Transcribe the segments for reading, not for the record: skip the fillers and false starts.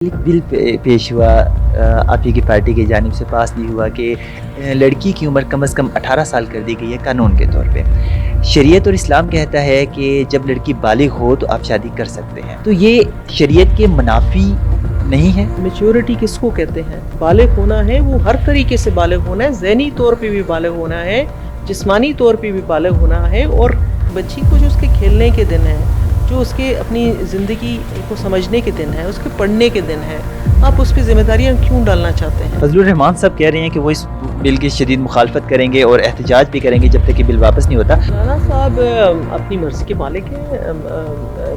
ایک بل پیش ہوا آپ ہی کی پارٹی کی جانب سے پاس بھی ہوا کہ لڑکی کی عمر کم از کم 18 سال کر دی گئی ہے قانون کے طور پہ۔ شریعت اور اسلام کہتا ہے کہ جب لڑکی بالغ ہو تو آپ شادی کر سکتے ہیں، تو یہ شریعت کے منافی نہیں ہے؟ میچورٹی کس کو کہتے ہیں؟ بالغ ہونا ہے وہ ہر طریقے سے بالغ ہونا ہے، ذہنی طور پہ بھی بالغ ہونا ہے، جسمانی طور پہ بھی بالغ ہونا ہے، اور بچی کو جو اس کے کھیلنے کے دن ہیں، جو اس کے اپنی زندگی کو سمجھنے کے دن ہیں، اس کے پڑھنے کے دن ہیں، آپ اس پہ ذمہ داریاں کیوں ڈالنا چاہتے ہیں؟ فضل الرحمان صاحب کہہ رہے ہیں کہ وہ اس بل کی شدید مخالفت کریں گے اور احتجاج بھی کریں گے جب تک کہ بل واپس نہیں ہوتا۔ مولانا صاحب اپنی مرضی کے مالک ہیں،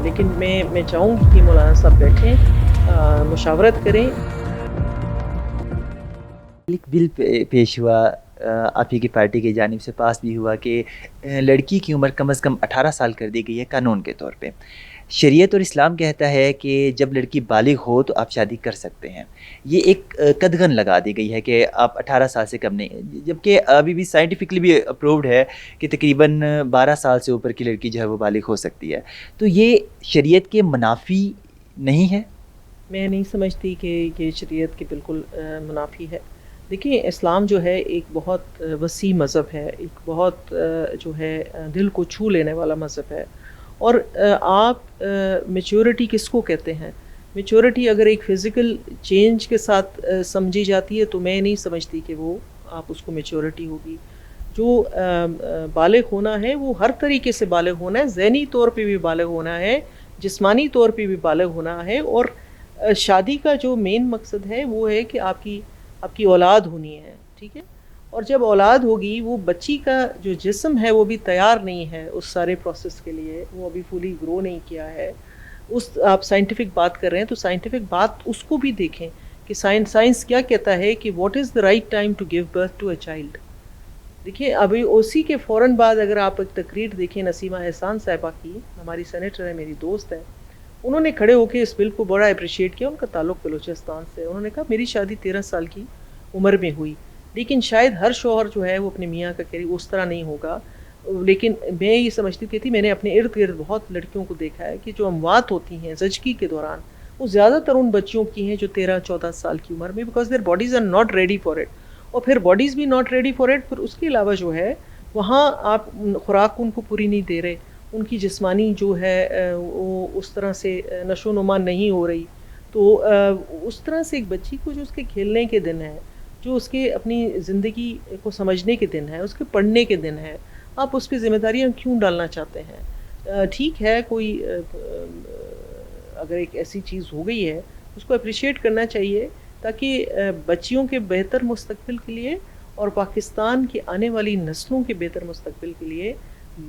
لیکن میں چاہوں گی کہ مولانا صاحب بیٹھیں، مشاورت کریں۔ ایک بل پیش ہوا آپ ہی کی پارٹی کی جانب سے پاس بھی ہوا کہ لڑکی کی عمر کم از کم 18 سال کر دی گئی ہے قانون کے طور پہ۔ شریعت اور اسلام کہتا ہے کہ جب لڑکی بالغ ہو تو آپ شادی کر سکتے ہیں۔ یہ ایک قدغن لگا دی گئی ہے کہ آپ 18 سال سے کم نہیں، جبکہ ابھی بھی سائنٹیفکلی بھی اپرووڈ ہے کہ تقریباً 12 سال سے اوپر کی لڑکی جو ہے وہ بالغ ہو سکتی ہے۔ تو یہ شریعت کے منافی نہیں ہے؟ میں نہیں سمجھتی کہ یہ شریعت کے بالکل منافی ہے۔ دیکھیں، اسلام جو ہے ایک بہت وسیع مذہب ہے، ایک بہت جو ہے دل کو چھو لینے والا مذہب ہے، اور آپ میچورٹی کس کو کہتے ہیں؟ میچورٹی اگر ایک فزیکل چینج کے ساتھ سمجھی جاتی ہے تو میں نہیں سمجھتی کہ وہ آپ اس کو میچورٹی ہوگی۔ جو بالغ ہونا ہے وہ ہر طریقے سے بالغ ہونا ہے، ذہنی طور پہ بھی بالغ ہونا ہے، جسمانی طور پہ بھی بالغ ہونا ہے، اور شادی کا جو مین مقصد ہے وہ ہے کہ آپ کی اولاد ہونی ہے، ٹھیک ہے؟ اور جب اولاد ہوگی، وہ بچی کا جو جسم ہے وہ بھی تیار نہیں ہے اس سارے پروسیس کے لیے، وہ ابھی فلی گرو نہیں کیا ہے۔ آپ سائنٹیفک بات کر رہے ہیں تو سائنٹیفک بات اس کو بھی دیکھیں کہ سائنس کیا کہتا ہے کہ what is the right time to give birth to a child. دیکھیے، ابھی اسی کے فوراً بعد اگر آپ ایک تقریر دیکھیں نسیمہ احسان صاحبہ کی، ہماری سینیٹر ہے، میری دوست ہے، انہوں نے کھڑے ہو کے اس بل کو بڑا اپریشیٹ کیا۔ ان کا تعلق بلوچستان سے۔ انہوں نے کہا میری شادی 13 سال کی عمر میں ہوئی، لیکن شاید ہر شوہر جو ہے وہ اپنے میاں کا قریب اس طرح نہیں ہوگا، لیکن میں یہ سمجھتی تھی، میں نے اپنے ارد گرد بہت لڑکیوں کو دیکھا ہے کہ جو اموات ہوتی ہیں زچگی کے دوران، وہ زیادہ تر ان بچیوں کی ہیں جو 13-14 سال کی عمر میں، because their bodies are not ready for it. اور پھر باڈیز بھی ناٹ ریڈی فار اٹ، پھر اس کے علاوہ جو ہے وہاں آپ خوراک ان کو پوری نہیں دے رہے، ان کی جسمانی جو ہے وہ اس طرح سے نشو و نما نہیں ہو رہی، تو اس طرح سے ایک بچی کو جو اس کے کھیلنے کے دن ہے، جو اس کے اپنی زندگی کو سمجھنے کے دن ہے، اس کے پڑھنے کے دن ہے، آپ اس پہ ذمہ داریاں کیوں ڈالنا چاہتے ہیں؟ ٹھیک ہے، کوئی اگر ایک ایسی چیز ہو گئی ہے اس کو اپریشیٹ کرنا چاہیے، تاکہ بچیوں کے بہتر مستقبل کے لیے اور پاکستان کی آنے والی نسلوں کے بہتر مستقبل کے لیے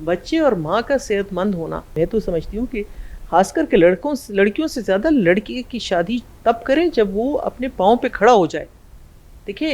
بچے اور ماں کا صحت مند ہونا، میں تو سمجھتی ہوں کہ خاص کر کے لڑکیوں سے زیادہ لڑکی کی شادی تب کریں جب وہ اپنے پاؤں پہ کھڑا ہو جائے۔ دیکھیں،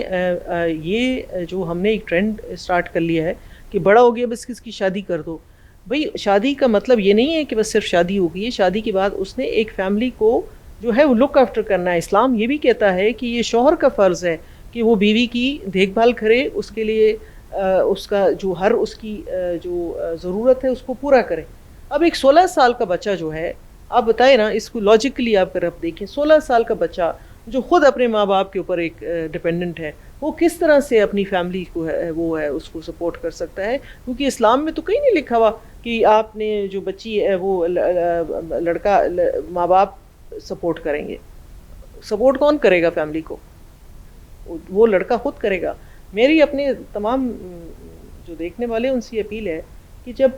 یہ جو ہم نے ایک ٹرینڈ اسٹارٹ کر لیا ہے کہ بڑا ہو گیا بس کس کی شادی کر دو۔ بھئی، شادی کا مطلب یہ نہیں ہے کہ بس صرف شادی ہو گئی ہے، شادی کے بعد اس نے ایک فیملی کو جو ہے وہ لک آفٹر کرنا ہے۔ اسلام یہ بھی کہتا ہے کہ یہ شوہر کا فرض ہے کہ وہ بیوی کی دیکھ بھال کرے، اس کے لیے اس کا جو ہر اس کی جو ضرورت ہے اس کو پورا کرے۔ اب ایک 16 سال کا بچہ جو ہے، آپ بتائیں نا، اس کو لاجیکلی آپ کر دیکھیں، 16 سال کا بچہ جو خود اپنے ماں باپ کے اوپر ایک ڈیپینڈنٹ ہے، وہ کس طرح سے اپنی فیملی کو ہے وہ ہے اس کو سپورٹ کر سکتا ہے؟ کیونکہ اسلام میں تو کہیں نہیں لکھا ہوا کہ آپ نے جو بچی ہے وہ لڑکا ماں باپ سپورٹ کریں گے۔ سپورٹ کون کرے گا فیملی کو؟ وہ لڑکا خود کرے گا۔ میری اپنے تمام جو دیکھنے والے ان سے اپیل ہے کہ جب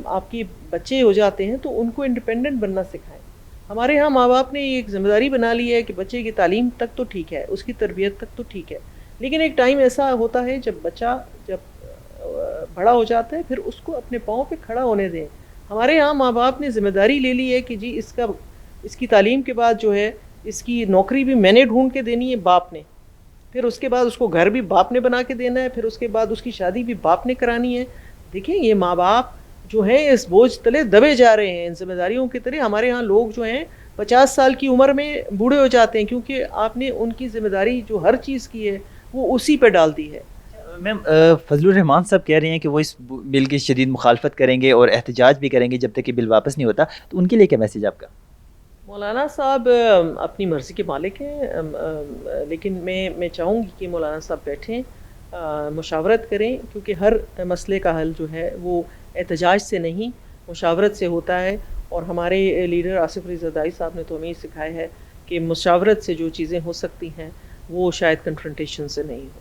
آپ کے بچے ہو جاتے ہیں تو ان کو انڈیپینڈنٹ بننا سکھائیں۔ ہمارے ہاں ماں باپ نے ایک ذمہ داری بنا لی ہے کہ بچے کی تعلیم تک تو ٹھیک ہے، اس کی تربیت تک تو ٹھیک ہے، لیکن ایک ٹائم ایسا ہوتا ہے جب بچہ بڑا ہو جاتا ہے، پھر اس کو اپنے پاؤں پہ کھڑا ہونے دیں۔ ہمارے ہاں ماں باپ نے ذمہ داری لے لی ہے کہ جی اس کی تعلیم کے بعد جو ہے اس کی نوکری بھی میں نے ڈھونڈ کے دینی ہے، باپ نے، پھر اس کے بعد اس کو گھر بھی باپ نے بنا کے دینا ہے، پھر اس کے بعد اس کی شادی بھی باپ نے کرانی ہے۔ دیکھیں، یہ ماں باپ جو ہیں اس بوجھ تلے دبے جا رہے ہیں ان ذمہ داریوں کے طرح۔ ہمارے ہاں لوگ جو ہیں 50 سال کی عمر میں بوڑھے ہو جاتے ہیں کیونکہ آپ نے ان کی ذمہ داری جو ہر چیز کی ہے وہ اسی پہ ڈال دی ہے۔ میم، فضل الرحمان صاحب کہہ رہے ہیں کہ وہ اس بل کی شدید مخالفت کریں گے اور احتجاج بھی کریں گے جب تک کہ بل واپس نہیں ہوتا، تو ان کے لیے کیا میسیج آپ کا؟ مولانا صاحب اپنی مرضی کے مالک ہیں، لیکن میں چاہوں گی کہ مولانا صاحب بیٹھیں، مشاورت کریں، کیونکہ ہر مسئلے کا حل جو ہے وہ احتجاج سے نہیں مشاورت سے ہوتا ہے، اور ہمارے لیڈر آصف علی زرداری صاحب نے تو ہمیں یہ سکھایا ہے کہ مشاورت سے جو چیزیں ہو سکتی ہیں وہ شاید کنفرنٹیشن سے نہیں ہو.